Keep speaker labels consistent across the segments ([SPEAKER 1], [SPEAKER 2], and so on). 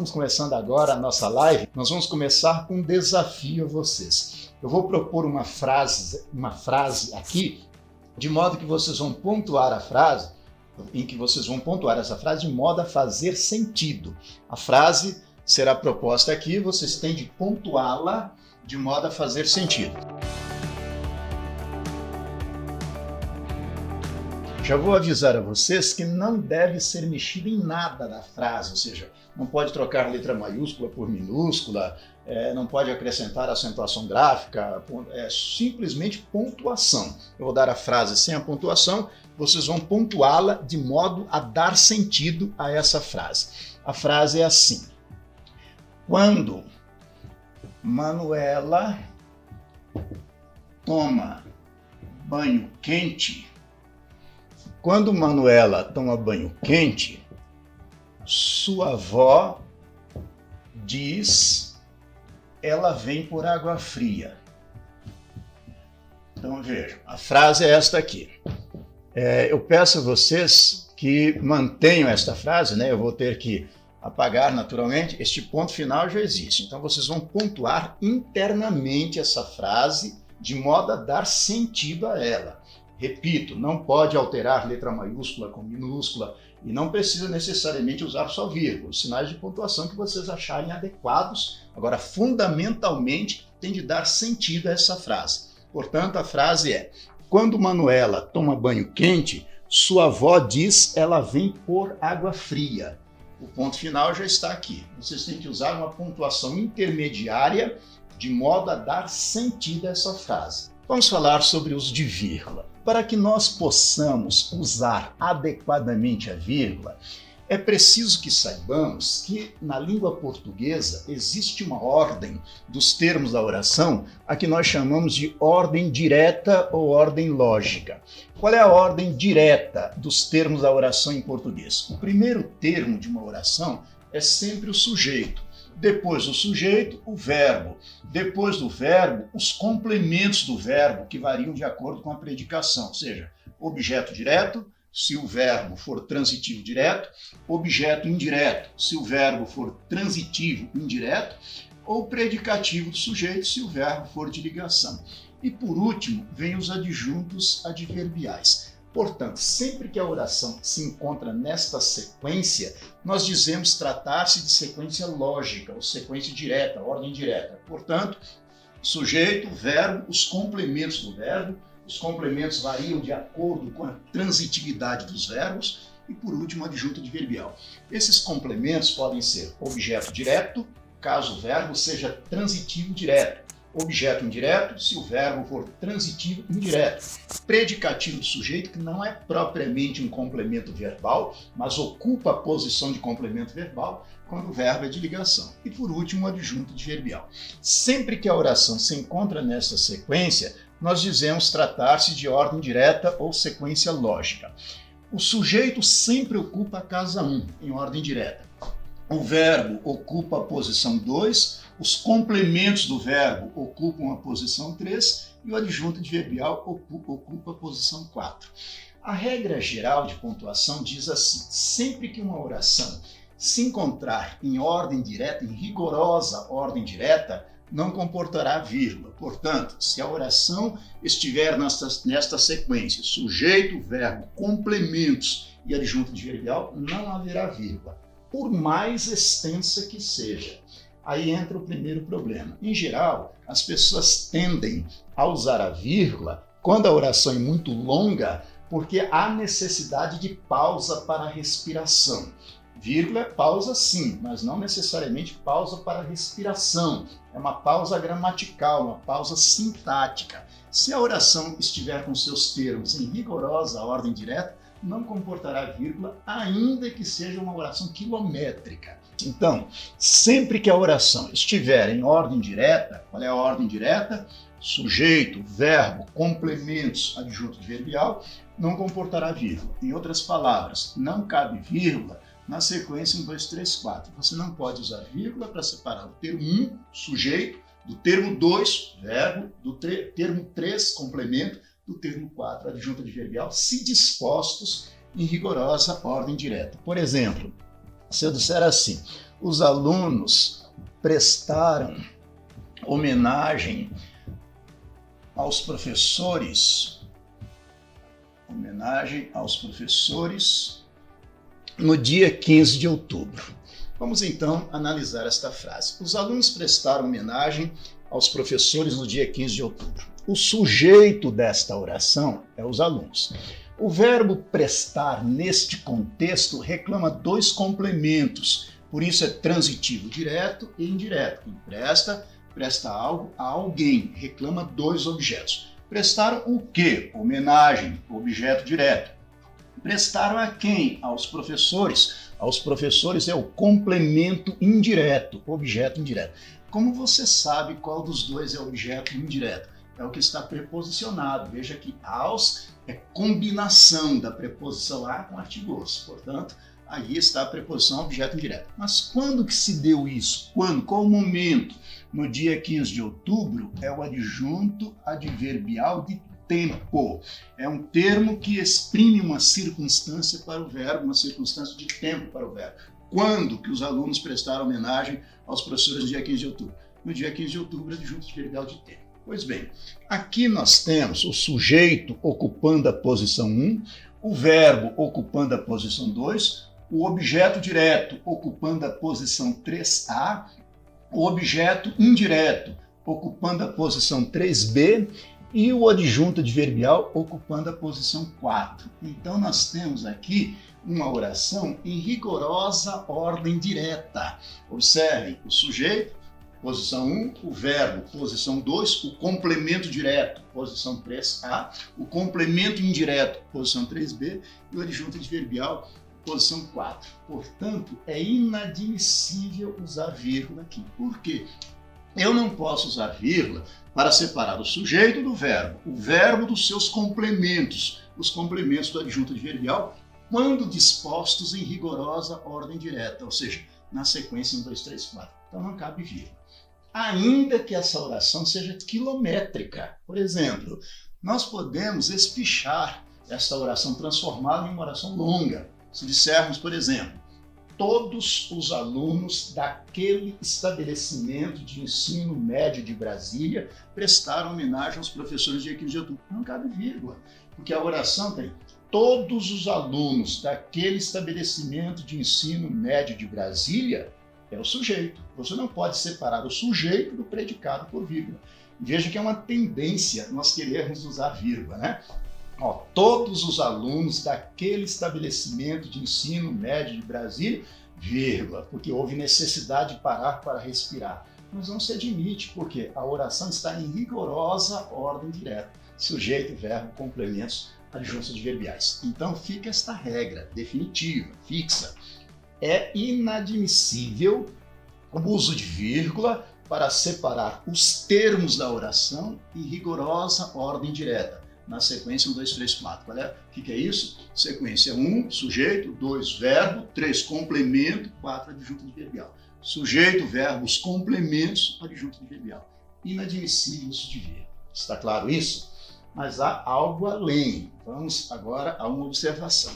[SPEAKER 1] estamos começando agora a nossa live, nós vamos começar com um desafio a vocês. Eu vou propor uma frase aqui, de modo que vocês vão pontuar a frase, em que vocês vão pontuar essa frase de modo a fazer sentido. A frase será proposta aqui, vocês têm de pontuá-la de modo a fazer sentido. Já vou avisar a vocês que não deve ser mexido em nada da frase, ou seja, não pode trocar letra maiúscula por minúscula, não pode acrescentar acentuação gráfica, é simplesmente pontuação. Eu vou dar a frase sem a pontuação, vocês vão pontuá-la de modo a dar sentido a essa frase. A frase é assim: quando Manuela toma banho quente, quando Manuela toma banho quente, sua avó diz, ela vem por água fria. Então vejam, a frase é esta aqui. Eu peço a vocês que mantenham esta frase, né? Eu vou ter que apagar naturalmente, este ponto final já existe. Então vocês vão pontuar internamente essa frase de modo a dar sentido a ela. Repito, não pode alterar letra maiúscula com minúscula e não precisa necessariamente usar só vírgula. Os sinais de pontuação que vocês acharem adequados. Agora, fundamentalmente, tem de dar sentido a essa frase. Portanto, a frase é: quando Manuela toma banho quente, sua avó diz ela vem por água fria. O ponto final já está aqui. Vocês têm que usar uma pontuação intermediária de modo a dar sentido a essa frase. Vamos falar sobre o uso de vírgula. Para que nós possamos usar adequadamente a vírgula, é preciso que saibamos que na língua portuguesa existe uma ordem dos termos da oração, a que nós chamamos de ordem direta ou ordem lógica. Qual é a ordem direta dos termos da oração em português? O primeiro termo de uma oração é sempre o sujeito. Depois do sujeito, o verbo. Depois do verbo, os complementos do verbo, que variam de acordo com a predicação. Ou seja, objeto direto, se o verbo for transitivo direto, objeto indireto, se o verbo for transitivo indireto, ou predicativo do sujeito, se o verbo for de ligação. E por último, vem os adjuntos adverbiais. Portanto, sempre que a oração se encontra nesta sequência, nós dizemos tratar-se de sequência lógica, ou sequência direta, ordem direta. Portanto, sujeito, verbo, os complementos do verbo, os complementos variam de acordo com a transitividade dos verbos, e por último, adjunto adverbial. Esses complementos podem ser objeto direto, caso o verbo seja transitivo direto. Objeto indireto, se o verbo for transitivo indireto. Predicativo do sujeito, que não é propriamente um complemento verbal, mas ocupa a posição de complemento verbal quando o verbo é de ligação. E por último, o adjunto adverbial. Sempre que a oração se encontra nessa sequência, nós dizemos tratar-se de ordem direta ou sequência lógica. O sujeito sempre ocupa a casa 1, em ordem direta. O verbo ocupa a posição 2, os complementos do verbo ocupam a posição 3 e o adjunto adverbial ocupa a posição 4. A regra geral de pontuação diz assim: sempre que uma oração se encontrar em ordem direta, em rigorosa ordem direta, não comportará vírgula. Portanto, se a oração estiver nesta sequência, sujeito, verbo, complementos e adjunto adverbial, não haverá vírgula, por mais extensa que seja. Aí entra o primeiro problema. Em geral, as pessoas tendem a usar a vírgula quando a oração é muito longa, porque há necessidade de pausa para a respiração. Vírgula é pausa sim, mas não necessariamente pausa para a respiração. É uma pausa gramatical, uma pausa sintática. Se a oração estiver com seus termos em rigorosa ordem direta, não comportará vírgula, ainda que seja uma oração quilométrica. Então, sempre que a oração estiver em ordem direta, qual é a ordem direta? Sujeito, verbo, complementos, adjunto adverbial, não comportará vírgula. Em outras palavras, não cabe vírgula na sequência 1, 2, 3, 4. Você não pode usar vírgula para separar o termo 1, sujeito, do termo 2, verbo, do termo 3, complemento, do termo 4, adjunto adverbial, se dispostos em rigorosa ordem direta. Por exemplo, se eu disser assim: os alunos prestaram homenagem aos professores, no dia 15 de outubro. Vamos então analisar esta frase. Os alunos prestaram homenagem aos professores no dia 15 de outubro. O sujeito desta oração é os alunos. O verbo prestar, neste contexto, reclama dois complementos, por isso é transitivo direto e indireto. Quem presta algo a alguém, reclama dois objetos. Prestaram o quê? Homenagem, objeto direto. Prestaram a quem? Aos professores. Aos professores é o complemento indireto, objeto indireto. Como você sabe qual dos dois é objeto indireto? É o que está preposicionado. Veja que aos é combinação da preposição a com artigo os. Portanto, aí está a preposição objeto indireto. Mas quando que se deu isso? Quando? Qual o momento? No dia 15 de outubro é o adjunto adverbial de tempo. É um termo que exprime uma circunstância para o verbo, uma circunstância de tempo para o verbo. Quando que os alunos prestaram homenagem aos professores no dia 15 de outubro? No dia 15 de outubro, adjunto adverbial de tempo. Pois bem, aqui nós temos o sujeito ocupando a posição 1, o verbo ocupando a posição 2, o objeto direto ocupando a posição 3A, o objeto indireto ocupando a posição 3B e o adjunto adverbial ocupando a posição 4. Então nós temos aqui uma oração em rigorosa ordem direta. Observem, o sujeito, posição 1, o verbo, posição 2, o complemento direto, posição 3A, o complemento indireto, posição 3B, e o adjunto adverbial, posição 4. Portanto, é inadmissível usar vírgula aqui. Por quê? Eu não posso usar vírgula para separar o sujeito do verbo, o verbo dos seus complementos, os complementos do adjunto adverbial, quando dispostos em rigorosa ordem direta, ou seja, na sequência 1, 2, 3, 4. Então não cabe vírgula. Ainda que essa oração seja quilométrica. Por exemplo, nós podemos espichar esta oração, transformá-la em uma oração longa. Se dissermos, por exemplo, todos os alunos daquele estabelecimento de ensino médio de Brasília prestaram homenagem aos professores de 15 de outubro. Não cabe vírgula, porque a oração tem todos os alunos daquele estabelecimento de ensino médio de Brasília é o sujeito. Você não pode separar o sujeito do predicado por vírgula. Veja que é uma tendência nós querermos usar vírgula, né? Todos os alunos daquele estabelecimento de ensino médio de Brasília, vírgula, porque houve necessidade de parar para respirar. Mas não se admite, porque a oração está em rigorosa ordem direta. Sujeito, verbo, complementos, adjuntos adverbiais. Então fica esta regra definitiva, fixa. É inadmissível o uso de vírgula para separar os termos da oração em rigorosa ordem direta. Na sequência 1, 2, 3, 4. Qual é? O que é isso? Sequência 1, sujeito, 2, verbo, 3, complemento, 4, adjunto adverbial. Sujeito, verbos, complementos, adjunto adverbial. Inadmissível o uso de vírgula. Está claro isso? Mas há algo além. Vamos agora a uma observação.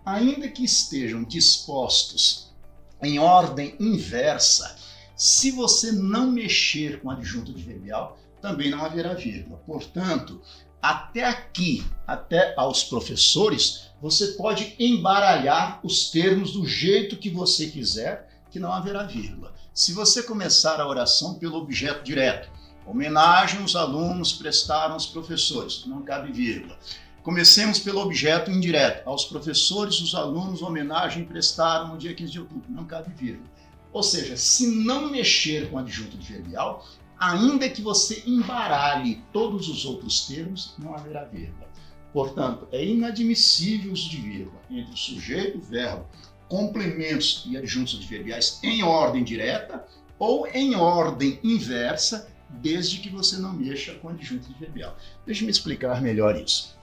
[SPEAKER 1] Ainda que estejam dispostos em ordem inversa, se você não mexer com o adjunto adverbial, também não haverá vírgula. Portanto, até aqui, até aos professores, você pode embaralhar os termos do jeito que você quiser, que não haverá vírgula. Se você começar a oração pelo objeto direto, homenagem os alunos prestaram aos professores, não cabe vírgula. Comecemos pelo objeto indireto, aos professores, os alunos, homenagem prestaram no dia 15 de outubro, não cabe vírgula. Ou seja, se não mexer com o adjunto adverbial, ainda que você embaralhe todos os outros termos, não haverá vírgula. Portanto, é inadmissível o uso de vírgula entre o sujeito, verbo, complementos e adjuntos adverbiais em ordem direta ou em ordem inversa, desde que você não mexa com o adjunto adverbial. Deixe-me explicar melhor isso.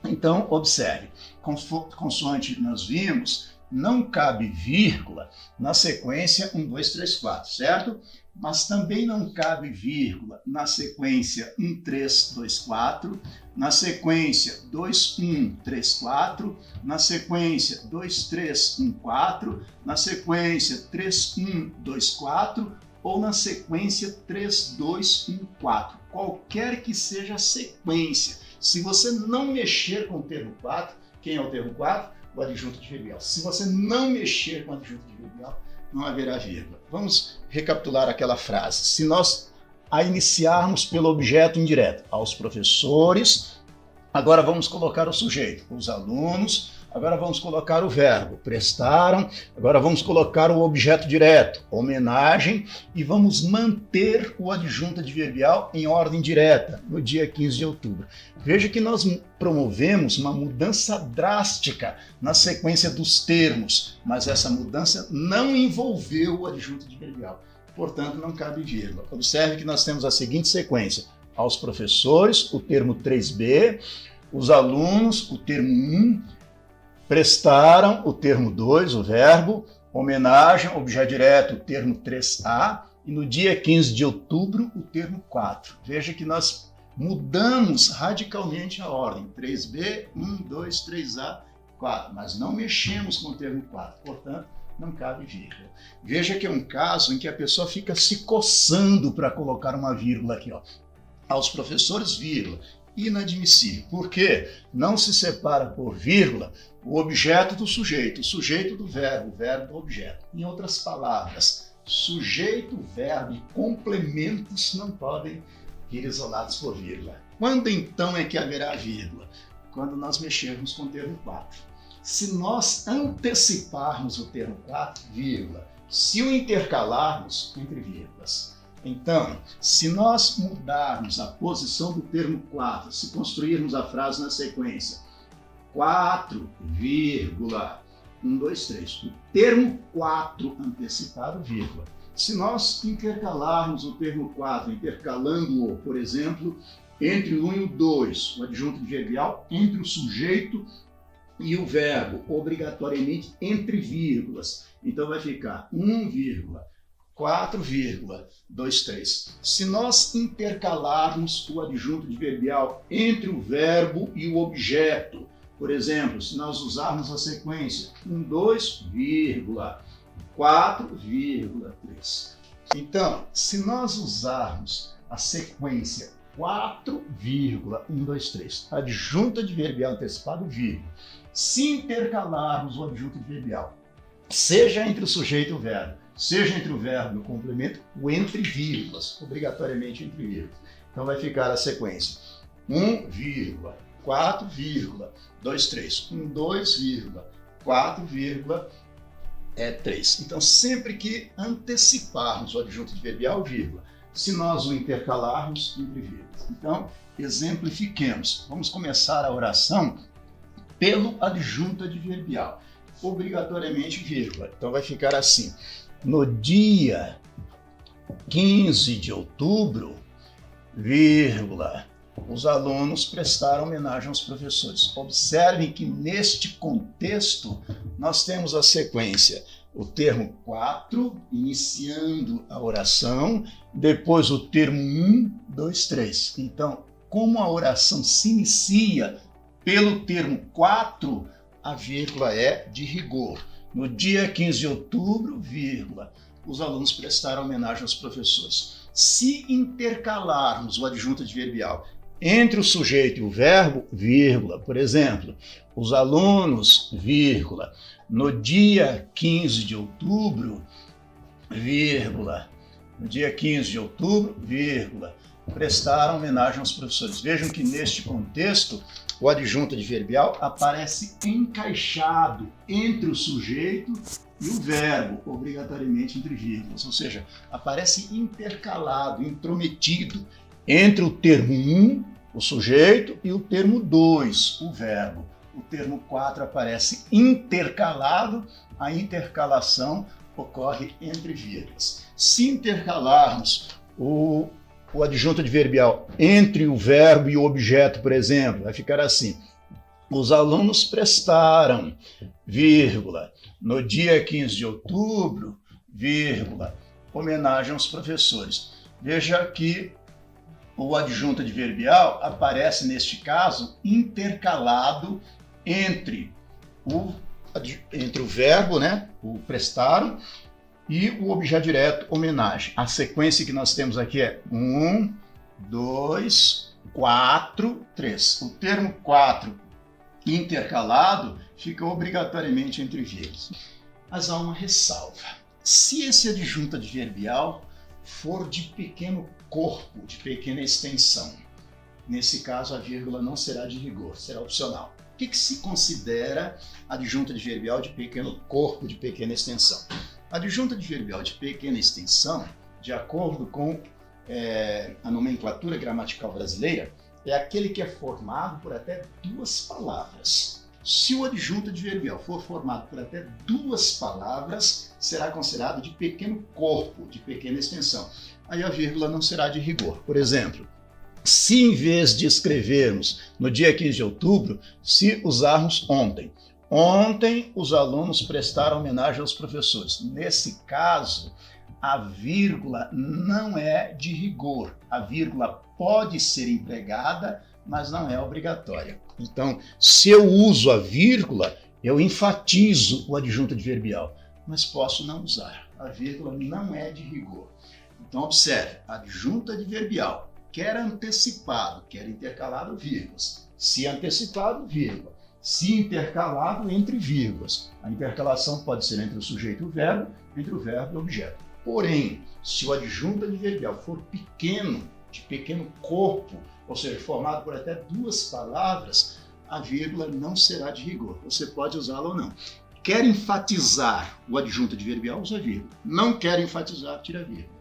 [SPEAKER 1] Então, observe, consoante nós vimos, não cabe vírgula na sequência 1, 2, 3, 4, certo? mas também não cabe vírgula na sequência 1324, na sequência 2134, na sequência 2314, na sequência 3124 ou na sequência 3214. Qualquer que seja a sequência, se você não mexer com o termo 4, quem é o termo 4? O adjunto adverbial. Se você não mexer com o adjunto adverbial, não haverá vírgula. Vamos recapitular aquela frase. Se nós a iniciarmos pelo objeto indireto, aos professores, agora vamos colocar o sujeito, os alunos, agora vamos colocar o verbo, prestaram, agora vamos colocar o objeto direto, homenagem, e vamos manter o adjunto adverbial em ordem direta, no dia 15 de outubro. Veja que nós promovemos uma mudança drástica na sequência dos termos, mas essa mudança não envolveu o adjunto adverbial, portanto não cabe vírgula. Observe que nós temos a seguinte sequência: aos professores, o termo 3b, os alunos, o termo 1, prestaram, o termo 2, o verbo, homenagem, objeto direto, o termo 3a, e no dia 15 de outubro, o termo 4. Veja que nós mudamos radicalmente a ordem, 3b, 1, 2, 3a, 4, mas não mexemos com o termo 4, portanto, não cabe vírgula. Veja que é um caso em que a pessoa fica se coçando para colocar uma vírgula aqui, ó. Aos professores, vírgula. Inadmissível. Por quê? Não se separa por vírgula o objeto do sujeito, o sujeito do verbo, o verbo do objeto. Em outras palavras, sujeito, verbo e complementos não podem ir isolados por vírgula. Quando então é que haverá vírgula? Quando nós mexermos com o termo 4. Se nós anteciparmos o termo 4, vírgula. Se o intercalarmos entre vírgulas. Então, se nós mudarmos a posição do termo 4, se construirmos a frase na sequência 4, 1, 2, 3, o termo 4 antecipado, vírgula. Se nós intercalarmos o termo 4, intercalando-o, por exemplo, entre o 1 e o 2, o adjunto adverbial, entre o sujeito e o verbo, obrigatoriamente entre vírgulas. Então vai ficar 1, 4, 2, 3. Se nós intercalarmos o adjunto adverbial entre o verbo e o objeto, por exemplo, se nós usarmos a sequência 1, 2, 4, 3. Então, se nós usarmos a sequência 4, 1, 2, 3, adjunto adverbial antecipado, vírgula, se intercalarmos o adjunto adverbial, seja entre o sujeito e o verbo, seja entre o verbo e o complemento, ou entre vírgulas, obrigatoriamente entre vírgulas. Então vai ficar a sequência 1, 4, 2, 3, 1, 2, 4, 3. Então sempre que anteciparmos o adjunto adverbial, vírgula, se nós o intercalarmos entre vírgulas. Então exemplifiquemos. Vamos começar a oração pelo adjunto adverbial, obrigatoriamente vírgula. Então vai ficar assim: no dia 15 de outubro, vírgula, os alunos prestaram homenagem aos professores. Observem que neste contexto nós temos a sequência, o termo 4, iniciando a oração, depois o termo 1, 2, 3. Então, como a oração se inicia pelo termo 4, a vírgula é de rigor. No dia 15 de outubro, vírgula, os alunos prestaram homenagem aos professores. Se intercalarmos o adjunto adverbial entre o sujeito e o verbo, vírgula, por exemplo, os alunos, vírgula, no dia 15 de outubro, vírgula, no dia 15 de outubro, vírgula, prestaram homenagem aos professores. Vejam que neste contexto, o adjunto adverbial aparece encaixado entre o sujeito e o verbo, obrigatoriamente entre vírgulas, ou seja, aparece intercalado, intrometido entre o termo 1, o sujeito, e o termo 2, o verbo. O termo 4 aparece intercalado, a intercalação ocorre entre vírgulas. Se intercalarmos o adjunto adverbial entre o verbo e o objeto, por exemplo, vai ficar assim: os alunos prestaram, vírgula, no dia 15 de outubro, vírgula, homenagem aos professores. Veja que o adjunto adverbial aparece, neste caso, intercalado entre o verbo, né, o prestaram, e o objeto direto, homenagem. A sequência que nós temos aqui é 1, 2, 4, 3. O termo 4 intercalado fica obrigatoriamente entre vírgulas. Mas há uma ressalva. Se esse adjunto adverbial for de pequeno corpo, de pequena extensão, nesse caso a vírgula não será de rigor, será opcional. O que se considera adjunto adverbial de pequeno corpo, de pequena extensão? Adjunto adverbial de pequena extensão, de acordo com a nomenclatura gramatical brasileira, é aquele que é formado por até duas palavras. Se o adjunto adverbial for formado por até duas palavras, será considerado de pequeno corpo, de pequena extensão. Aí a vírgula não será de rigor. Por exemplo, se em vez de escrevermos no dia 15 de outubro, se usarmos ontem. Ontem os alunos prestaram homenagem aos professores. Nesse caso, a vírgula não é de rigor. A vírgula pode ser empregada, mas não é obrigatória. Então, se eu uso a vírgula, eu enfatizo o adjunto adverbial, mas posso não usar. A vírgula não é de rigor. Então, observe, adjunto adverbial, quer antecipado, quer intercalado, vírgulas. Se antecipado, vírgula. Se intercalado, entre vírgulas. A intercalação pode ser entre o sujeito e o verbo, entre o verbo e o objeto. Porém, se o adjunto adverbial for pequeno, de pequeno corpo, ou seja, formado por até duas palavras, a vírgula não será de rigor. Você pode usá-la ou não. Quer enfatizar o adjunto adverbial, usa a vírgula. Não quer enfatizar, tira a vírgula.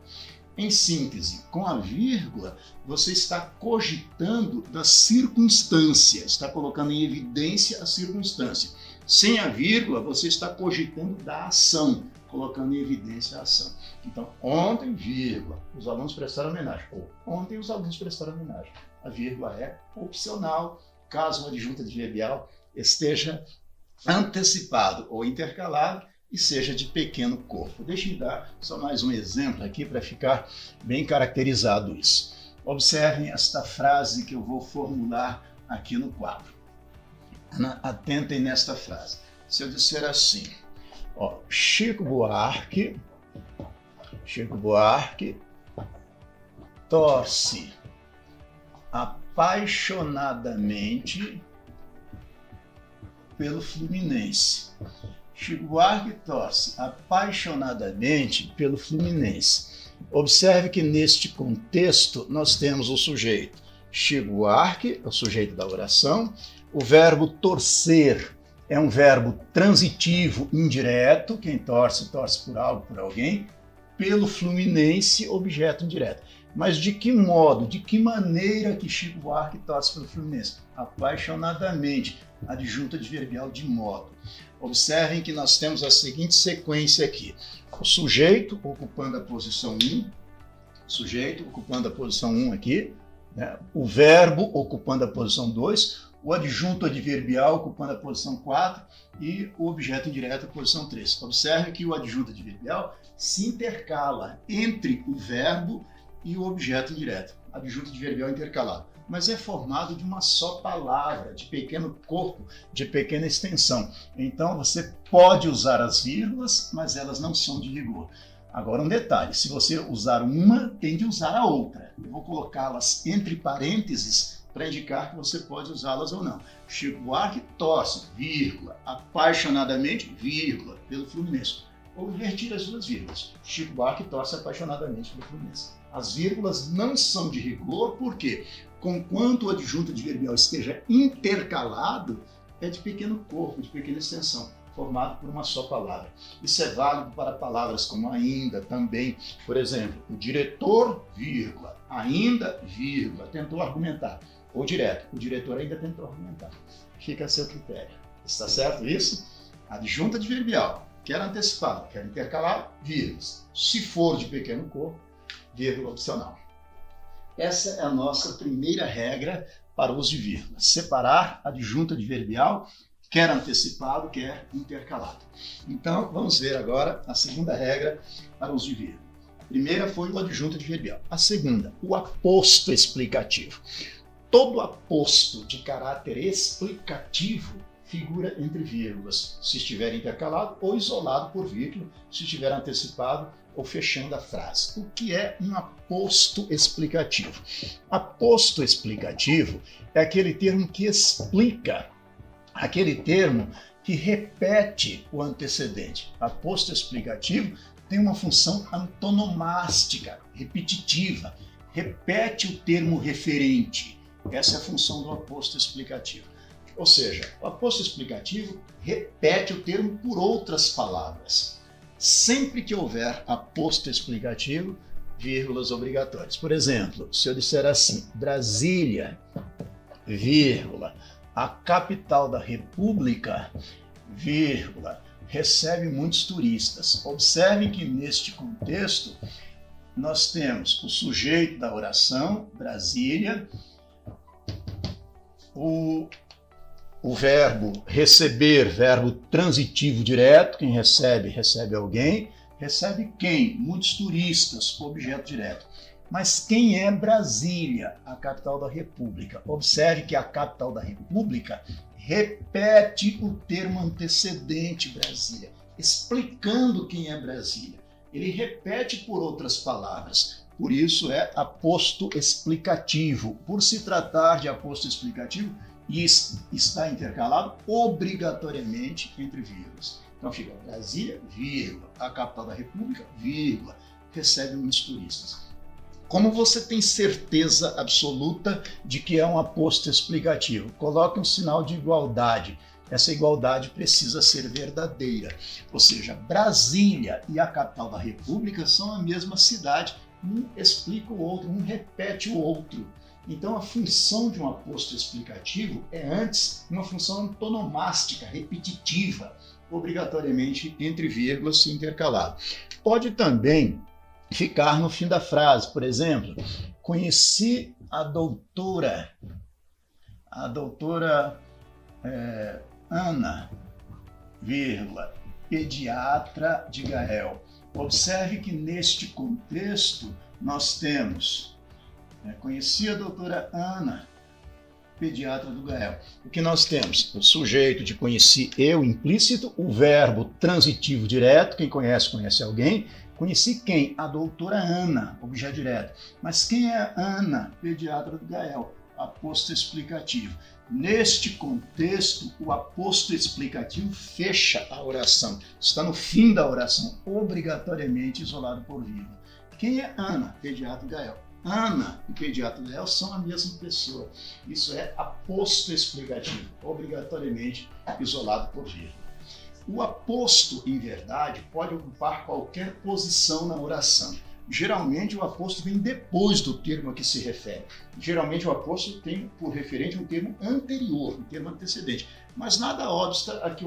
[SPEAKER 1] Em síntese, com a vírgula, você está cogitando da circunstância, está colocando em evidência a circunstância. Sem a vírgula, você está cogitando da ação, colocando em evidência a ação. Então, ontem, vírgula, os alunos prestaram homenagem. Ou, ontem os alunos prestaram homenagem. A vírgula é opcional, caso o adjunto adverbial esteja antecipado ou intercalado e seja de pequeno corpo. Deixe-me dar só mais um exemplo aqui para ficar bem caracterizado isso. Observem esta frase que eu vou formular aqui no quadro. Atentem nesta frase. Se eu disser assim, ó, Chico Buarque torce apaixonadamente pelo Fluminense. Chico Buarque torce apaixonadamente pelo Fluminense. Observe que neste contexto nós temos o sujeito Chico Buarque, é o sujeito da oração. O verbo torcer é um verbo transitivo indireto, quem torce, torce por algo, por alguém. Pelo Fluminense, objeto indireto. Mas de que modo, de que maneira que Chico Buarque torce pelo Fluminense? Apaixonadamente, adjunto adverbial de modo. Observem que nós temos a seguinte sequência aqui. O sujeito ocupando a posição 1, sujeito ocupando a posição 1 aqui, né? O verbo ocupando a posição 2, o adjunto adverbial ocupando a posição 4 e o objeto indireto a posição 3. Observe que o adjunto adverbial se intercala entre o verbo e o objeto indireto. Adjunto adverbial intercalado. Mas é formado de uma só palavra, de pequeno corpo, de pequena extensão. Então você pode usar as vírgulas, mas elas não são de rigor. Agora um detalhe, se você usar uma, tem de usar a outra. Eu vou colocá-las entre parênteses para indicar que você pode usá-las ou não. Chico Buarque torce, vírgula, apaixonadamente, vírgula, pelo Fluminense. Ou invertir as duas vírgulas. Chico Buarque torce apaixonadamente pelo Fluminense. As vírgulas não são de rigor, porque, conquanto o adjunto adverbial esteja intercalado, é de pequeno corpo, de pequena extensão, formado por uma só palavra. Isso é válido para palavras como ainda, também. Por exemplo, o diretor, vírgula, ainda, vírgula, tentou argumentar. Ou direto, o diretor ainda tentou argumentar. Fica a seu critério. Está certo isso? Adjunto adverbial, quer antecipado, quer intercalado, vírgulas. Se for de pequeno corpo, vírgula opcional. Essa é a nossa primeira regra para o uso de vírgulas. Separar adjunto adverbial, quer antecipado, quer intercalado. Então, vamos ver agora a segunda regra para o uso de vírgula. Primeira foi o adjunto adverbial. A segunda, o aposto explicativo. Todo aposto de caráter explicativo figura entre vírgulas, se estiver intercalado ou isolado por vírgula, se estiver antecipado ou fechando a frase. O que é um aposto explicativo? Aposto explicativo é aquele termo que explica, aquele termo que repete o antecedente. Aposto explicativo tem uma função antonomástica, repetitiva, repete o termo referente. Essa é a função do aposto explicativo. Ou seja, o aposto explicativo repete o termo por outras palavras. Sempre que houver aposto explicativo, vírgulas obrigatórias. Por exemplo, se eu disser assim, Brasília, vírgula, a capital da República, vírgula, recebe muitos turistas. Observem que neste contexto nós temos o sujeito da oração, Brasília, o verbo receber, verbo transitivo direto, quem recebe, recebe alguém. Recebe quem? Muitos turistas, objeto direto. Mas quem é Brasília, a capital da República? Observe que a capital da República repete o termo antecedente Brasília, explicando quem é Brasília. Ele repete por outras palavras. Por isso é aposto explicativo. Por se tratar de aposto explicativo, e está intercalado obrigatoriamente entre vírgulas. Então fica Brasília, vírgula, a capital da República, vírgula, recebe muitos turistas. Como você tem certeza absoluta de que é um aposto explicativo? Coloque um sinal de igualdade. Essa igualdade precisa ser verdadeira. Ou seja, Brasília e a capital da República são a mesma cidade. Um explica o outro, um repete o outro. Então, a função de um aposto explicativo é antes uma função antonomástica, repetitiva, obrigatoriamente entre vírgulas se intercalado. Pode também ficar no fim da frase, por exemplo, conheci a doutora Ana, vírgula, pediatra de Gael. Observe que neste contexto nós temos conheci a doutora Ana, pediatra do Gael. O que nós temos? O sujeito de conheci eu implícito, o verbo transitivo direto, quem conhece, conhece alguém. Conheci quem? A doutora Ana, objeto direto. Mas quem é a Ana, pediatra do Gael? Aposto explicativo. Neste contexto, o aposto explicativo fecha a oração. Está no fim da oração, obrigatoriamente isolado por vírgula. Quem é Ana, pediatra do Gael? Ana e pediatra Gael são a mesma pessoa. Isso é aposto explicativo, obrigatoriamente isolado por vírgula. O aposto, em verdade, pode ocupar qualquer posição na oração. Geralmente, o aposto vem depois do termo a que se refere. Geralmente, o aposto tem por referente um termo anterior, um termo antecedente. Mas nada obsta a que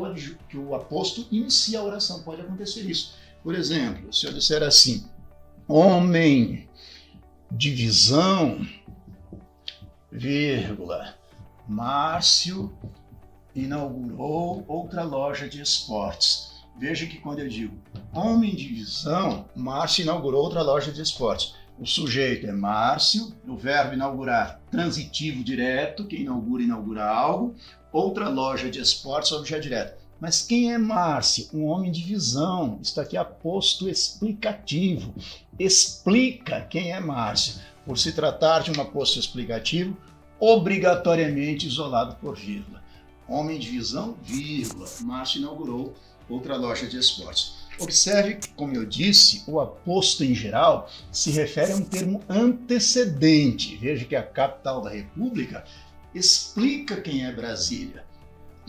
[SPEAKER 1] o aposto inicie a oração. Pode acontecer isso. Por exemplo, se eu disser assim, homem de visão, vírgula, Márcio inaugurou outra loja de esportes. Veja que quando eu digo homem de visão, Márcio inaugurou outra loja de esportes. O sujeito é Márcio, o verbo inaugurar, transitivo direto, quem inaugura algo, outra loja de esportes, objeto direto. Mas quem é Márcio? Um homem de visão. Está aqui aposto explicativo. Explica quem é Márcio. Por se tratar de um aposto explicativo, obrigatoriamente isolado por vírgula. Homem de visão, vírgula. Márcio inaugurou outra loja de esportes. Observe que, como eu disse, o aposto em geral se refere a um termo antecedente. Veja que a capital da República explica quem é Brasília.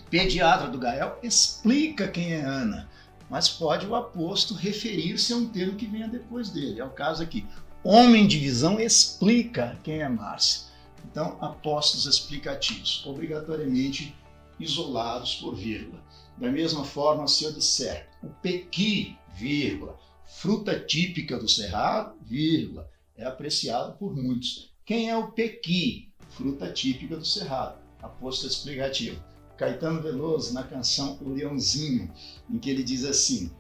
[SPEAKER 1] Pediatra do Gael explica quem é Ana, mas pode o aposto referir-se a um termo que venha depois dele. É o caso aqui. Homem de visão explica quem é Márcio. Então, apostos explicativos, obrigatoriamente isolados por vírgula. Da mesma forma, se eu disser o pequi, vírgula, fruta típica do Cerrado, vírgula, é apreciado por muitos. Quem é o pequi? Fruta típica do Cerrado. Aposto explicativo. Caetano Veloso, na canção O Leãozinho, em que ele diz assim,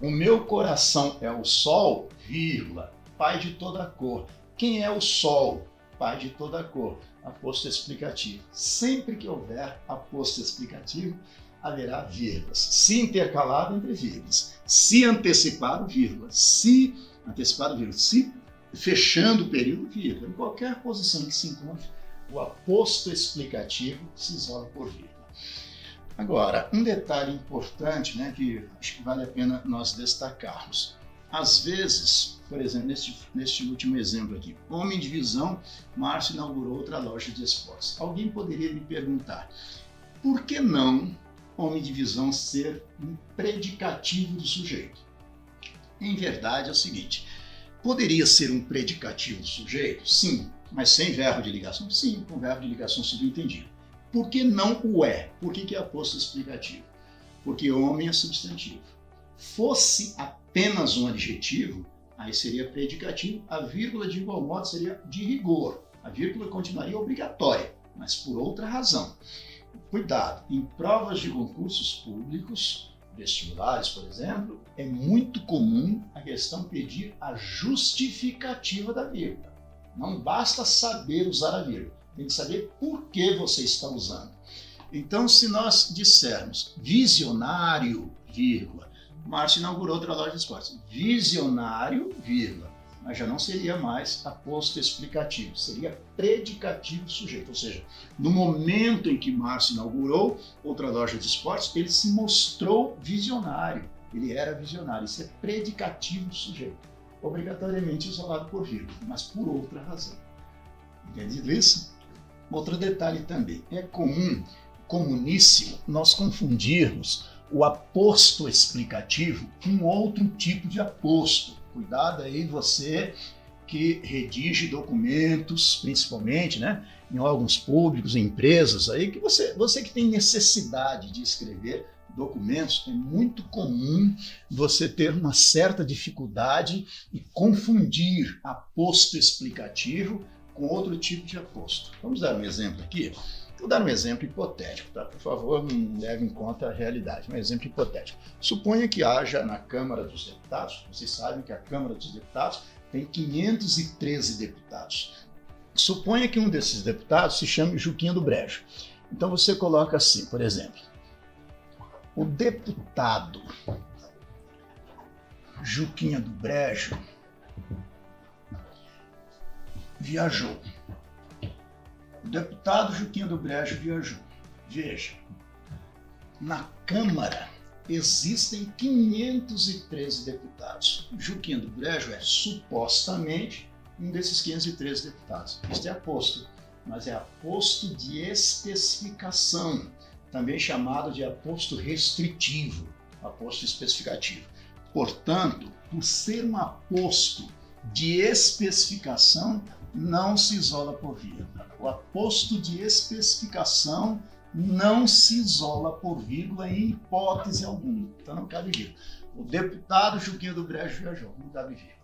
[SPEAKER 1] O meu coração é o sol, vírgula, pai de toda cor. Quem é o sol? Pai de toda cor. Aposto explicativo. Sempre que houver aposto explicativo, haverá vírgulas. Se intercalado entre vírgulas. Se antecipado, vírgula. Se antecipado, vírgula. Se fechando o período, vírgula. Em qualquer posição que se encontre, o aposto explicativo se isola por vírgula. Agora, um detalhe importante, né, que acho que vale a pena nós destacarmos. Às vezes, por exemplo, neste último exemplo aqui, homem de visão, Márcio inaugurou outra loja de esportes. Alguém poderia me perguntar, por que não homem de visão ser um predicativo do sujeito? Em verdade é o seguinte, poderia ser um predicativo do sujeito? Sim, mas sem verbo de ligação? Sim, com verbo de ligação subentendido. Por que não o é? Por que é aposto explicativo? Porque homem é substantivo. Fosse apenas um adjetivo, aí seria predicativo, a vírgula de igual modo seria de rigor. A vírgula continuaria obrigatória, mas por outra razão. Cuidado, em provas de concursos públicos, vestibulares, por exemplo, é muito comum a questão pedir a justificativa da vírgula. Não basta saber usar a vírgula. Tem que saber por que você está usando. Então, se nós dissermos visionário, vírgula, Márcio inaugurou outra loja de esportes. Visionário, vírgula, mas já não seria mais aposto explicativo, seria predicativo sujeito. Ou seja, no momento em que Márcio inaugurou outra loja de esportes, ele se mostrou visionário. Ele era visionário. Isso é predicativo sujeito. Obrigatoriamente isolado por vírgula, mas por outra razão. Entendido isso? Outro detalhe também, é comuníssimo, nós confundirmos o aposto explicativo com outro tipo de aposto. Cuidado aí você que redige documentos, principalmente, né, em órgãos públicos, em empresas, aí, que você que tem necessidade de escrever documentos, é muito comum você ter uma certa dificuldade e confundir aposto explicativo com outro tipo de aposto. Vamos dar um exemplo aqui? Vou dar um exemplo hipotético, tá? Por favor, não leve em conta a realidade. Um exemplo hipotético. Suponha que haja na Câmara dos Deputados, vocês sabem que a Câmara dos Deputados tem 513 deputados. Suponha que um desses deputados se chame Juquinha do Brejo. Então você coloca assim, por exemplo, o deputado Juquinha do Brejo viajou. O deputado Juquinha do Brejo viajou. Veja, na Câmara existem 513 deputados. Juquinha do Brejo é supostamente um desses 513 deputados. Isto é aposto, mas é aposto de especificação, também chamado de aposto restritivo, aposto especificativo. Portanto, por ser um aposto de especificação, não se isola por vírgula. O aposto de especificação não se isola por vírgula em hipótese alguma. Então não cabe vírgula. O deputado Juquinha do Brejo viajou, não cabe vírgula.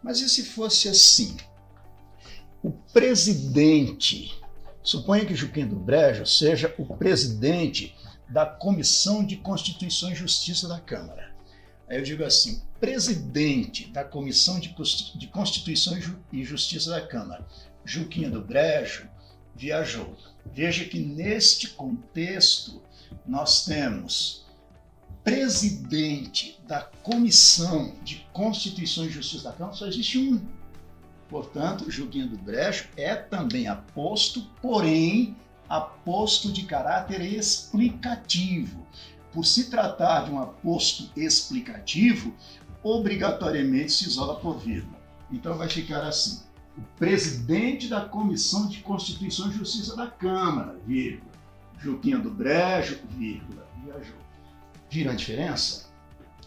[SPEAKER 1] Mas e se fosse assim? O presidente, suponha que Juquinha do Brejo seja o presidente da Comissão de Constituição e Justiça da Câmara. Aí eu digo assim, presidente da Comissão de Constituição e Justiça da Câmara, Juquinha do Brejo, viajou. Veja que neste contexto nós temos presidente da Comissão de Constituição e Justiça da Câmara, só existe um. Portanto, Juquinha do Brejo é também aposto, porém aposto de caráter explicativo. Por se tratar de um aposto explicativo, obrigatoriamente se isola por vírgula. Então vai ficar assim, o presidente da Comissão de Constituição e Justiça da Câmara, vírgula, Juquinha do Brejo, vírgula, viajou. Viram a diferença?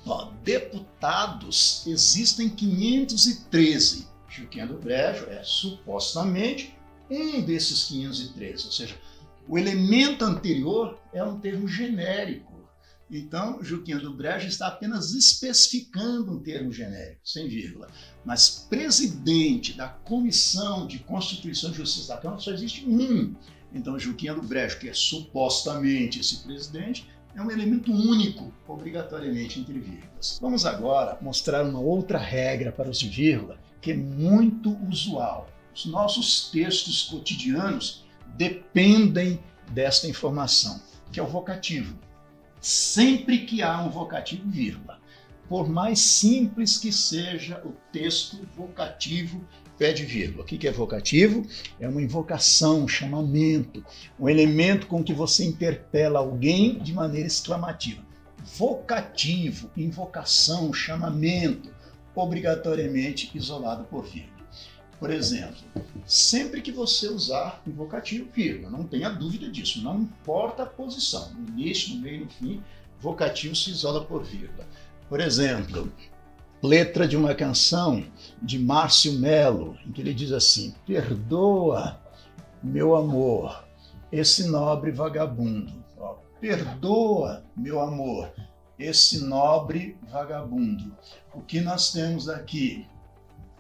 [SPEAKER 1] Ó, deputados existem 513. Juquinha do Brejo é supostamente um desses 513, ou seja, o elemento anterior é um termo genérico. Então, Juquinha do Brejo está apenas especificando um termo genérico, sem vírgula. Mas presidente da Comissão de Constituição e Justiça da Câmara só existe um. Então, Juquinha do Brejo, que é supostamente esse presidente, é um elemento único, obrigatoriamente entre vírgulas. Vamos agora mostrar uma outra regra para os de vírgula, que é muito usual. Os nossos textos cotidianos dependem desta informação, que é o vocativo. Sempre que há um vocativo, vírgula, por mais simples que seja o texto, vocativo pede vírgula. O que é vocativo? É uma invocação, um chamamento, um elemento com que você interpela alguém de maneira exclamativa. Vocativo, invocação, chamamento, obrigatoriamente isolado por vírgula. Por exemplo, sempre que você usar um vocativo, vírgula, não tenha dúvida disso, não importa a posição, no início, no meio, no fim, vocativo se isola por vírgula. Por exemplo, letra de uma canção de Márcio Melo, em que ele diz assim: perdoa, meu amor, esse nobre vagabundo. Perdoa, meu amor, esse nobre vagabundo. O que nós temos aqui?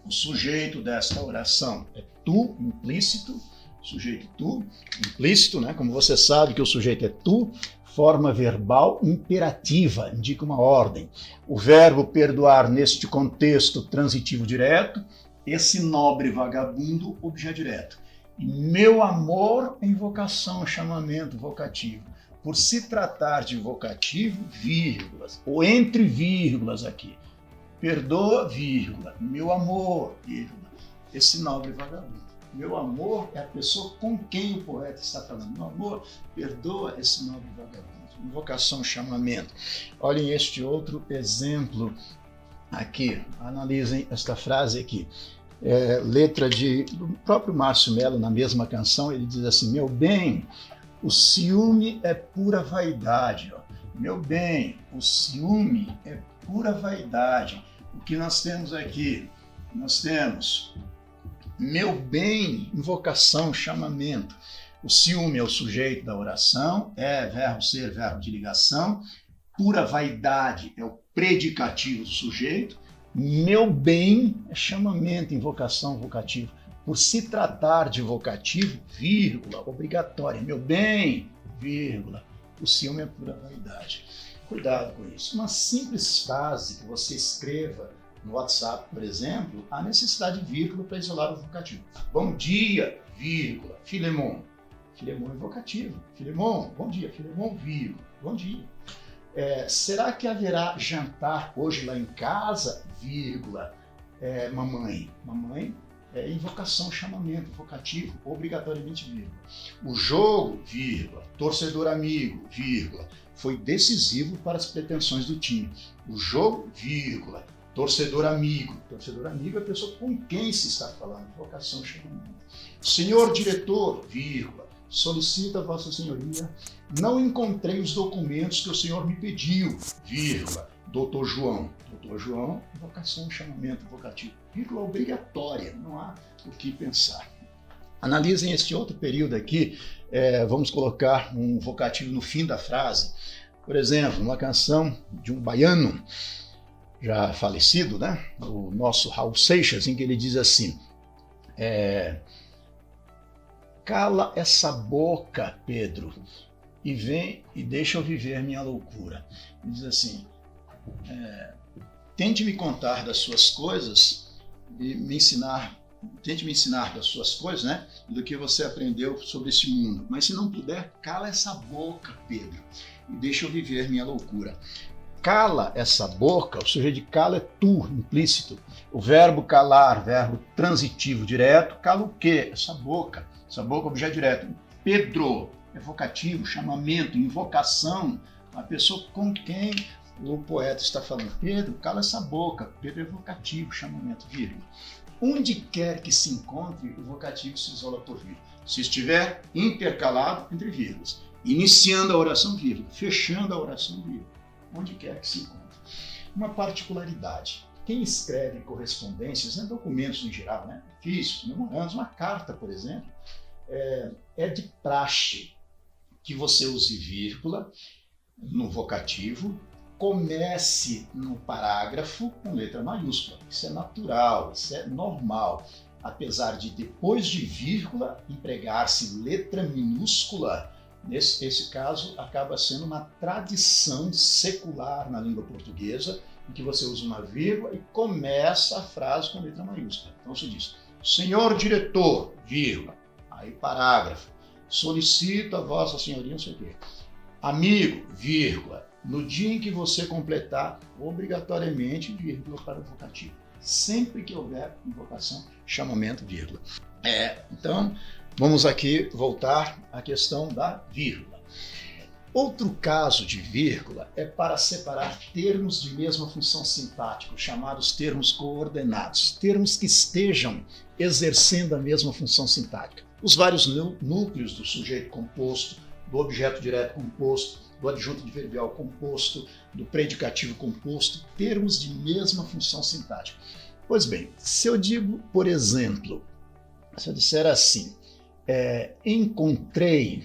[SPEAKER 1] O sujeito desta oração é tu, implícito, sujeito tu, implícito, né? Como você sabe que o sujeito é tu, forma verbal imperativa, indica uma ordem. O verbo perdoar neste contexto transitivo direto, esse nobre vagabundo, objeto direto. E meu amor, invocação, chamamento, vocativo. Por se tratar de vocativo, vírgulas, ou entre vírgulas aqui. Perdoa, vírgula, meu amor, vírgula, esse nobre vagabundo. Meu amor é a pessoa com quem o poeta está falando. Meu amor, perdoa esse nobre vagabundo. Invocação, chamamento. Olhem este outro exemplo aqui. Analisem esta frase aqui. Letra do próprio Márcio Melo, na mesma canção, ele diz assim: meu bem, o ciúme é pura vaidade. Ó. Meu bem, o ciúme é pura vaidade. O que nós temos aqui? Nós temos meu bem, invocação, chamamento. O ciúme é o sujeito da oração, é verbo ser, verbo de ligação. Pura vaidade é o predicativo do sujeito. Meu bem é chamamento, invocação, vocativo. Por se tratar de vocativo, vírgula, obrigatória. Meu bem, vírgula. O ciúme é pura vaidade. Cuidado com isso. Uma simples frase que você escreva no WhatsApp, por exemplo, há necessidade de vírgula para isolar o vocativo. Bom dia, vírgula, Filemon. Filemon é vocativo. Filemon, bom dia. Filemon, vírgula, bom dia. Será que haverá jantar hoje lá em casa, vírgula, mamãe? Mamãe é invocação, chamamento, vocativo, obrigatoriamente vírgula. O jogo, vírgula, torcedor amigo, vírgula, foi decisivo para as pretensões do time. O jogo, vírgula, torcedor amigo. Torcedor amigo é a pessoa com quem se está falando, invocação, chamamento. Senhor diretor, vírgula, solicita a Vossa Senhoria, não encontrei os documentos que o senhor me pediu, vírgula, doutor João. Doutor João, invocação, chamamento, vocativo, vírgula obrigatória, não há o que pensar. Analisem este outro período aqui, vamos colocar um vocativo no fim da frase. Por exemplo, uma canção de um baiano, já falecido, né? O nosso Raul Seixas, em que ele diz assim: cala essa boca, Pedro, e vem e deixa eu viver minha loucura. Ele diz assim: tente me contar das suas coisas e tente me ensinar das suas coisas, né? Do que você aprendeu sobre esse mundo. Mas se não puder, cala essa boca, Pedro, e deixa eu viver minha loucura. Cala essa boca, o sujeito de cala é tu, implícito. O verbo calar, verbo transitivo direto, cala o quê? Essa boca, objeto direto. Pedro, é vocativo, chamamento, invocação, a pessoa com quem o poeta está falando. Pedro, cala essa boca. Pedro é vocativo, chamamento, vírgula. Onde quer que se encontre, o vocativo se isola por vírgula. Se estiver intercalado entre vírgulas. Iniciando a oração, vírgula. Fechando a oração, vírgula. Onde quer que se encontre. Uma particularidade. Quem escreve correspondências, documentos em geral, ofícios, memorandos, uma carta, por exemplo, é de praxe que você use vírgula no vocativo, comece no parágrafo com letra maiúscula. Isso é natural, isso é normal. Apesar de depois de vírgula empregar-se letra minúscula Esse caso acaba sendo uma tradição secular na língua portuguesa, em que você usa uma vírgula e começa a frase com letra maiúscula. Então se diz, senhor diretor, vírgula, aí parágrafo, solicito a vossa senhoria, não sei o quê, amigo, vírgula, no dia em que você completar, obrigatoriamente, vírgula para o vocativo. Sempre que houver invocação, chamamento, vírgula. Então, vamos aqui voltar à questão da vírgula. Outro caso de vírgula é para separar termos de mesma função sintática, chamados termos coordenados, termos que estejam exercendo a mesma função sintática. Os vários núcleos do sujeito composto, do objeto direto composto, do adjunto adverbial composto, do predicativo composto, termos de mesma função sintática. Pois bem, se eu digo, por exemplo, se eu disser assim, encontrei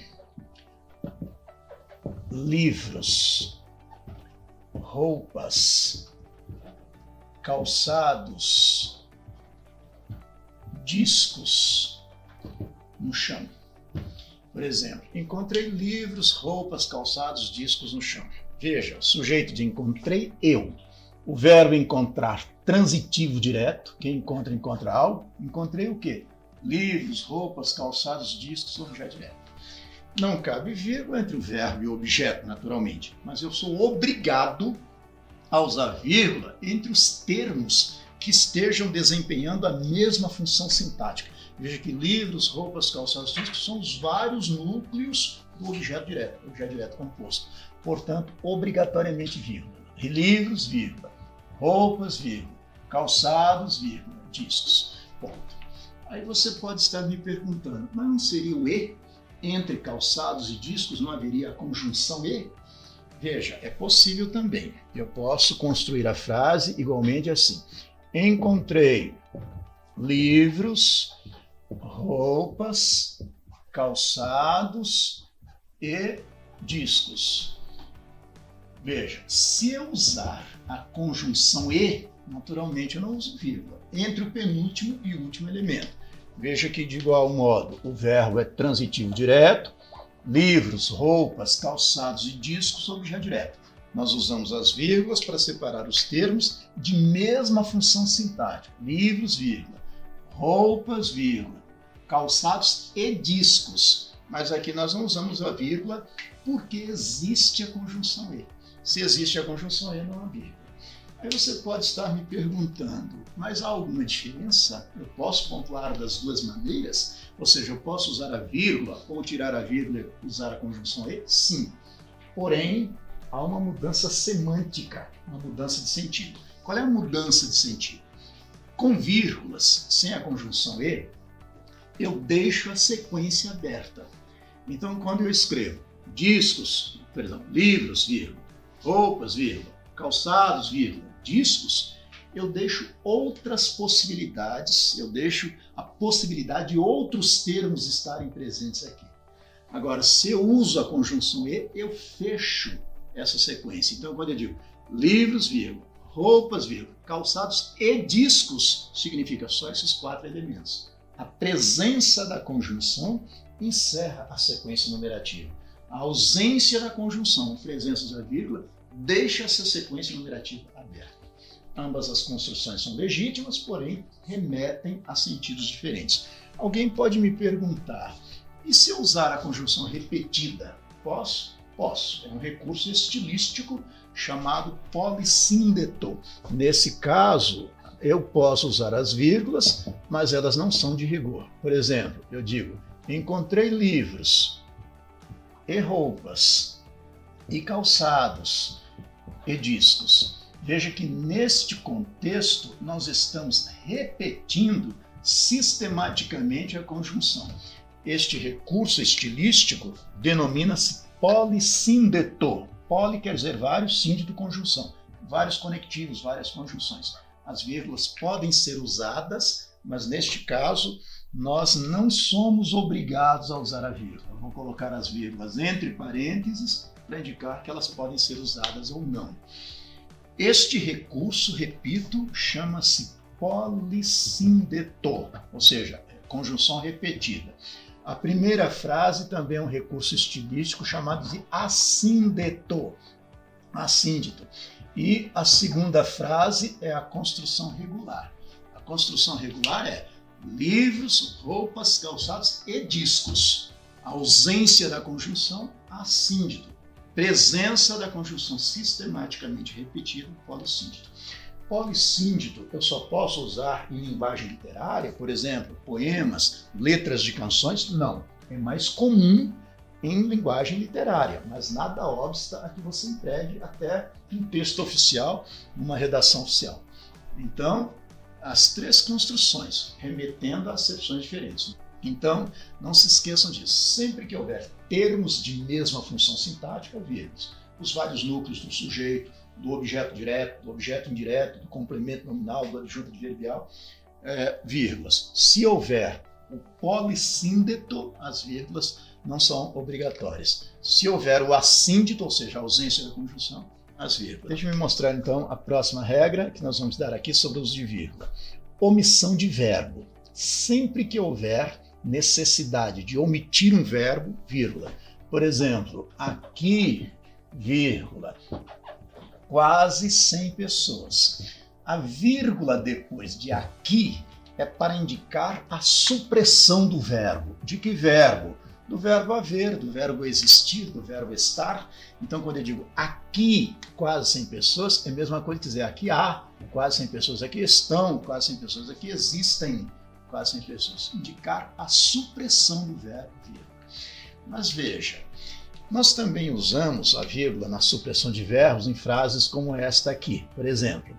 [SPEAKER 1] livros, roupas, calçados, discos no chão. Por exemplo, encontrei livros, roupas, calçados, discos no chão. Veja, o sujeito de encontrei, eu. O verbo encontrar, transitivo direto. Quem encontra, encontra algo. Encontrei o quê? Livros, roupas, calçados, discos, objeto direto. Não cabe vírgula entre o verbo e o objeto, naturalmente. Mas eu sou obrigado a usar vírgula entre os termos que estejam desempenhando a mesma função sintática. Veja que livros, roupas, calçados, discos são os vários núcleos do objeto direto composto. Portanto, obrigatoriamente vírgula. Livros, vírgula. Roupas, vírgula. Calçados, vírgula. Discos. Ponto. Aí você pode estar me perguntando, mas não seria o E? Entre calçados e discos não haveria a conjunção E? Veja, é possível também. Eu posso construir a frase igualmente assim. Encontrei livros, roupas, calçados e discos. Veja, se eu usar a conjunção E, naturalmente eu não uso vírgula, entre o penúltimo e o último elemento. Veja que, de igual modo, o verbo é transitivo direto, livros, roupas, calçados e discos, objeto direto. Nós usamos as vírgulas para separar os termos de mesma função sintática. Livros, vírgula. Roupas, vírgula. Calçados e discos. Mas aqui nós não usamos a vírgula porque existe a conjunção E. Se existe a conjunção E, não há vírgula. Aí você pode estar me perguntando, mas há alguma diferença? Eu posso pontuar das duas maneiras? Ou seja, eu posso usar a vírgula ou tirar a vírgula e usar a conjunção E? Sim. Porém, há uma mudança semântica, uma mudança de sentido. Qual é a mudança de sentido? Com vírgulas, sem a conjunção E, eu deixo a sequência aberta. Então, quando eu escrevo livros, vírgula, roupas, vírgula, calçados, vírgula, discos, eu deixo outras possibilidades, eu deixo a possibilidade de outros termos estarem presentes aqui. Agora, se eu uso a conjunção E, eu fecho essa sequência. Então, quando eu digo livros, vírgula, roupas, vírgula, calçados e discos, significa só esses 4 elementos. A presença da conjunção encerra a sequência numerativa. A ausência da conjunção, a presença da vírgula, deixa essa sequência numerativa aberta. Ambas as construções são legítimas, porém remetem a sentidos diferentes. Alguém pode me perguntar, e se eu usar a conjunção repetida? Posso? Posso. É um recurso estilístico chamado polissíndeto. Nesse caso, eu posso usar as vírgulas, mas elas não são de rigor. Por exemplo, eu digo, encontrei livros e roupas e calçados e discos. Veja que neste contexto nós estamos repetindo sistematicamente a conjunção. Este recurso estilístico denomina-se polissíndeto. Poli quer dizer vários, síndeto conjunção. Vários conectivos, várias conjunções. As vírgulas podem ser usadas, mas neste caso nós não somos obrigados a usar a vírgula. Eu vou colocar as vírgulas entre parênteses para indicar que elas podem ser usadas ou não. Este recurso, repito, chama-se polissíndeto, ou seja, conjunção repetida. A primeira frase também é um recurso estilístico chamado de assíndeto. Assíndito. E a segunda frase é a construção regular. A construção regular é livros, roupas, calçados e discos. A ausência da conjunção, assíndito. Presença da conjunção sistematicamente repetida, polissíndito. Polissíndito eu só posso usar em linguagem literária, por exemplo, poemas, letras de canções? Não. É mais comum em linguagem literária, mas nada obsta a que você empregue até um texto oficial, uma redação oficial. Então, as três construções, remetendo a acepções diferentes. Então, não se esqueçam disso. Sempre que houver termos de mesma função sintática, vírgulas. Os vários núcleos do sujeito, do objeto direto, do objeto indireto, do complemento nominal, do adjunto adverbial, vírgulas. Se houver o polissíndeto, as vírgulas não são obrigatórias. Se houver o assíndito, ou seja, a ausência da conjunção, as vírgulas. Deixa eu mostrar então a próxima regra que nós vamos dar aqui sobre o uso de vírgula. Omissão de verbo. Sempre que houver necessidade de omitir um verbo, vírgula. Por exemplo, aqui, vírgula, quase 100 pessoas. A vírgula depois de aqui é para indicar a supressão do verbo. De que verbo? Do verbo haver, do verbo existir, do verbo estar. Então, quando eu digo aqui quase 100 pessoas, é a mesma coisa que dizer aqui há quase 100 pessoas, aqui estão quase 100 pessoas, aqui existem quase 100 pessoas. Indicar a supressão do verbo, vírgula. Mas veja, nós também usamos a vírgula na supressão de verbos em frases como esta aqui. Por exemplo,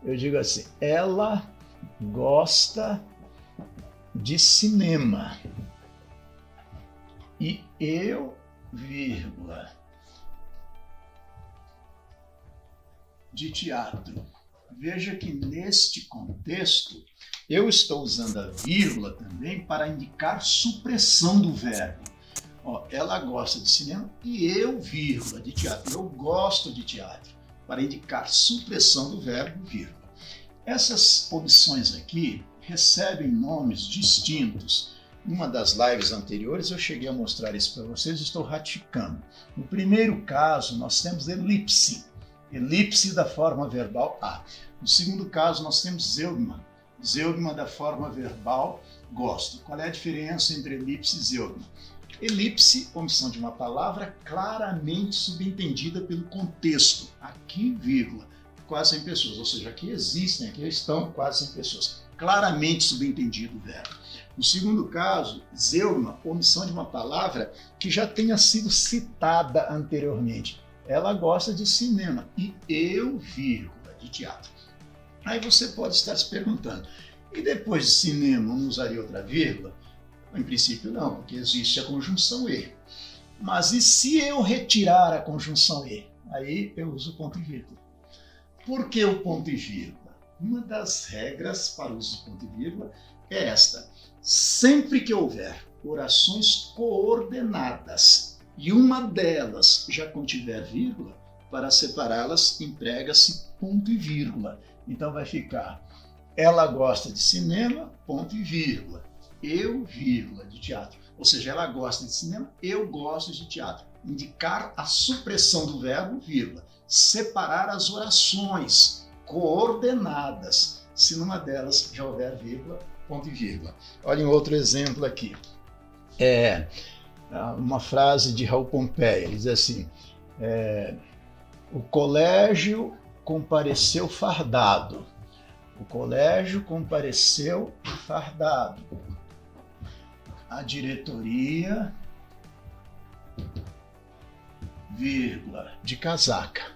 [SPEAKER 1] eu digo assim, ela gosta de cinema. E eu, vírgula, de teatro. Veja que neste contexto, eu estou usando a vírgula também para indicar supressão do verbo. Ela gosta de cinema e eu, vírgula, de teatro. Eu gosto de teatro, para indicar supressão do verbo, vírgula. Essas omissões aqui recebem nomes distintos. Numa das lives anteriores eu cheguei a mostrar isso para vocês e estou ratificando. No primeiro caso, nós temos elipse. Elipse da forma verbal a. No segundo caso, nós temos zeugma. Zeugma da forma verbal gosto. Qual é a diferença entre elipse e zeugma? Elipse, omissão de uma palavra claramente subentendida pelo contexto. Aqui, vírgula, quase 100 pessoas. Ou seja, aqui existem, aqui estão quase 100 pessoas. Claramente subentendido o verbo. No segundo caso, zeugma, omissão de uma palavra que já tenha sido citada anteriormente. Ela gosta de cinema e eu, vírgula, de teatro. Aí você pode estar se perguntando, e depois de cinema não usaria outra vírgula? Em princípio não, porque existe a conjunção e. Mas e se eu retirar a conjunção e? Aí eu uso ponto e vírgula. Por que o ponto e vírgula? Uma das regras para o uso de ponto e vírgula é esta. Sempre que houver orações coordenadas e uma delas já contiver vírgula, para separá-las emprega-se ponto e vírgula. Então vai ficar, ela gosta de cinema, ponto e vírgula. Eu, vírgula, de teatro. Ou seja, ela gosta de cinema, eu gosto de teatro. Indicar a supressão do verbo, vírgula. Separar as orações coordenadas. Se numa delas já houver vírgula, ponto e vírgula. Olhem outro exemplo aqui. Uma frase de Raul Pompeia. Ele diz assim, o colégio compareceu fardado. O colégio compareceu fardado. A diretoria, vírgula, de casaca.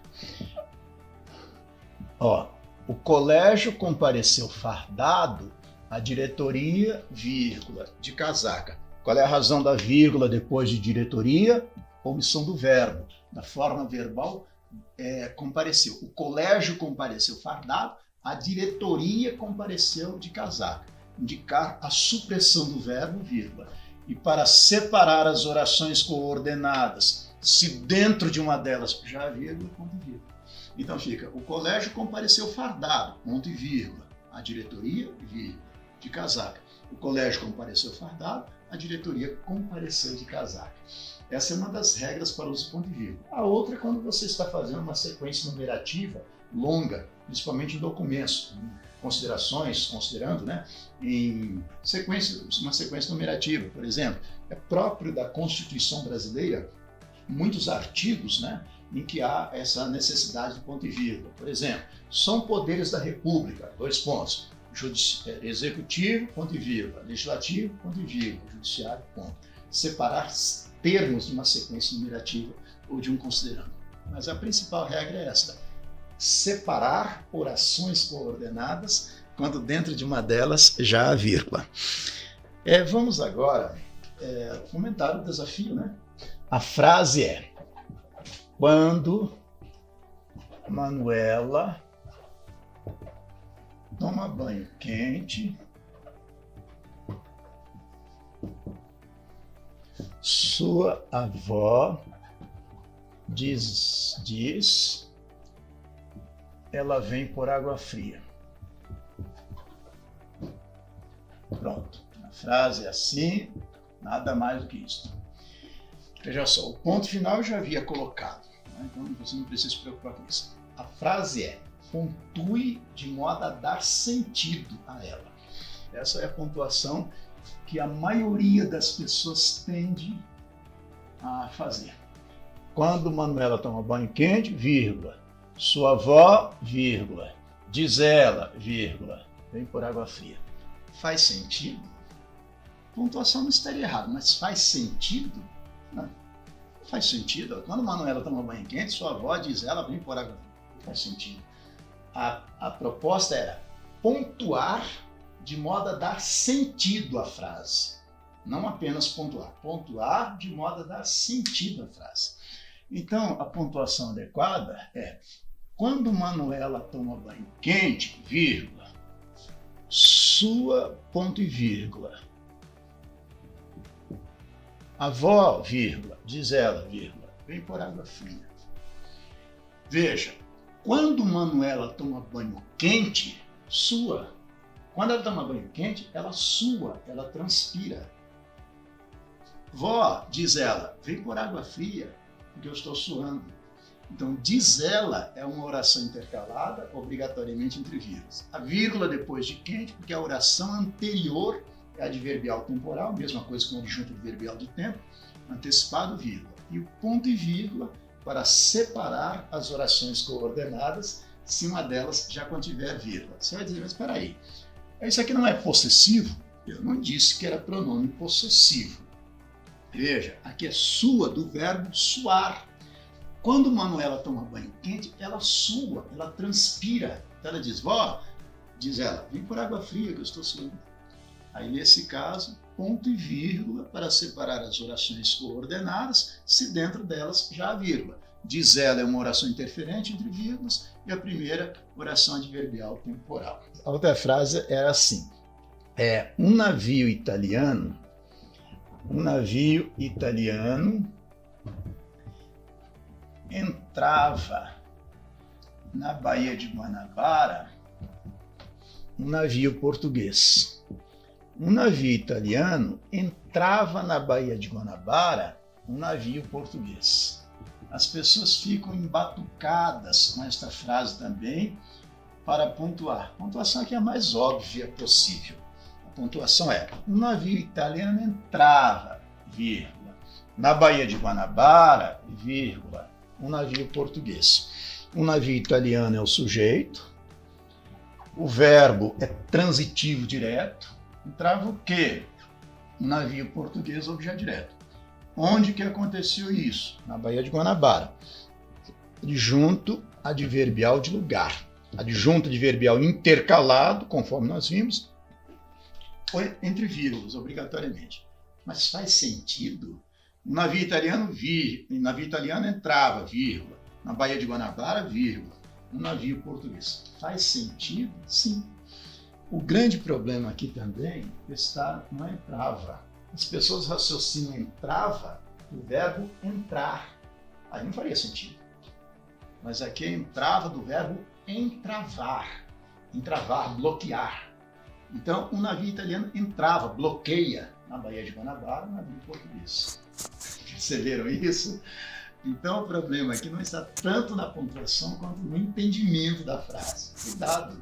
[SPEAKER 1] O colégio compareceu fardado, a diretoria, vírgula, de casaca. Qual é a razão da vírgula depois de diretoria? Omissão do verbo. Da forma verbal, compareceu. O colégio compareceu fardado, a diretoria compareceu de casaca. Indicar a supressão do verbo, vírgula. E para separar as orações coordenadas, se dentro de uma delas já há vírgula, ponto e vírgula. Então fica, o colégio compareceu fardado, ponto e vírgula. A diretoria, vírgula. de casaca. O colégio compareceu fardado, a diretoria compareceu de casaca. Essa é uma das regras para o uso de ponto e vírgula. A outra é quando você está fazendo uma sequência numerativa longa, principalmente em documentos, considerações, considerando, né, em uma sequência numerativa, por exemplo. É próprio da Constituição brasileira muitos artigos, né, em que há essa necessidade de ponto e vírgula. Por exemplo, são poderes da República, 2 pontos. Executivo, ponto e vírgula. Legislativo, ponto e vírgula. Judiciário, ponto. Separar termos de uma sequência numerativa ou de um considerando. Mas a principal regra é esta: separar orações coordenadas quando dentro de uma delas já há vírgula. Vamos agora comentar o desafio, né? A frase é: quando Manuela toma banho quente, sua avó diz ela vem por água fria. Pronto. A frase é assim, nada mais do que isso. Veja só, o ponto final eu já havia colocado, né? Então você não precisa se preocupar com isso. A frase é: pontue de modo a dar sentido a ela. Essa é a pontuação que a maioria das pessoas tende a fazer. Quando Manuela toma banho quente, vírgula. Sua avó, vírgula. Diz ela, vírgula. Vem por água fria. Faz sentido? A pontuação não estaria errada, mas faz sentido? Não faz sentido. Quando Manuela toma banho quente, sua avó diz ela, vem por água fria. Faz sentido. A proposta era pontuar de modo a dar sentido à frase. Não apenas pontuar. Pontuar de modo a dar sentido à frase. Então, a pontuação adequada é: quando Manuela toma banho quente, vírgula, sua ponto e vírgula. Avó, vírgula, diz ela, vírgula, vem por água fria. Veja, quando Manuela toma banho quente, sua. Quando ela toma banho quente, ela sua, ela transpira. Vó, diz ela, vem por água fria, porque eu estou suando. Então, diz ela é uma oração intercalada, obrigatoriamente entre vírgulas. A vírgula depois de quente, porque a oração anterior é adverbial temporal, mesma coisa com o adjunto adverbial de tempo, antecipado, vírgula. E o ponto e vírgula para separar as orações coordenadas, se uma delas já contiver vírgula. Você vai dizer, mas espera aí, isso aqui não é possessivo? Eu não disse que era pronome possessivo. Veja, aqui é sua, do verbo suar. Quando Manuela toma banho quente, ela sua, ela transpira. Então ela diz, vó, diz ela, vem por água fria que eu estou suando. Aí nesse caso, ponto e vírgula para separar as orações coordenadas, se dentro delas já há vírgula. Diz ela é uma oração interferente entre vírgulas e a primeira oração adverbial temporal. A outra frase era assim, um navio italiano entrava na Baía de Guanabara um navio português. Um navio italiano entrava na Baía de Guanabara um navio português. As pessoas ficam embatucadas com esta frase também para pontuar. A pontuação aqui é a mais óbvia possível. A pontuação é: um navio italiano entrava, vírgula, na Baía de Guanabara, vírgula, um navio português. Um navio italiano é o sujeito, o verbo é transitivo direto, entrava o quê? Um navio português, objeto direto. Onde que aconteceu isso? Na Baía de Guanabara. Adjunto adverbial de lugar. Adjunto adverbial intercalado, conforme nós vimos, entre vírgulas, obrigatoriamente. Mas faz sentido? Um navio italiano entrava, vírgula. Na Baía de Guanabara, vírgula. Um navio português. Faz sentido? Sim. O grande problema aqui também está no entrava. As pessoas raciocinam entrava do verbo entrar. Aí não faria sentido. Mas aqui é entrava do verbo entravar. Entravar, bloquear. Então, um navio italiano entrava, bloqueia na Baía de Guanabara um navio português. Perceberam isso? Então, o problema aqui não está tanto na pontuação quanto no entendimento da frase. Cuidado!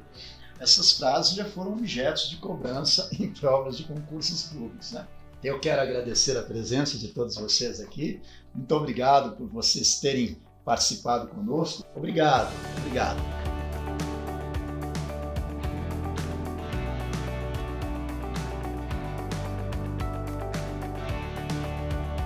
[SPEAKER 1] Essas frases já foram objetos de cobrança em provas de concursos públicos, né? Eu quero agradecer a presença de todos vocês aqui. Muito obrigado por vocês terem participado conosco. Obrigado, obrigado.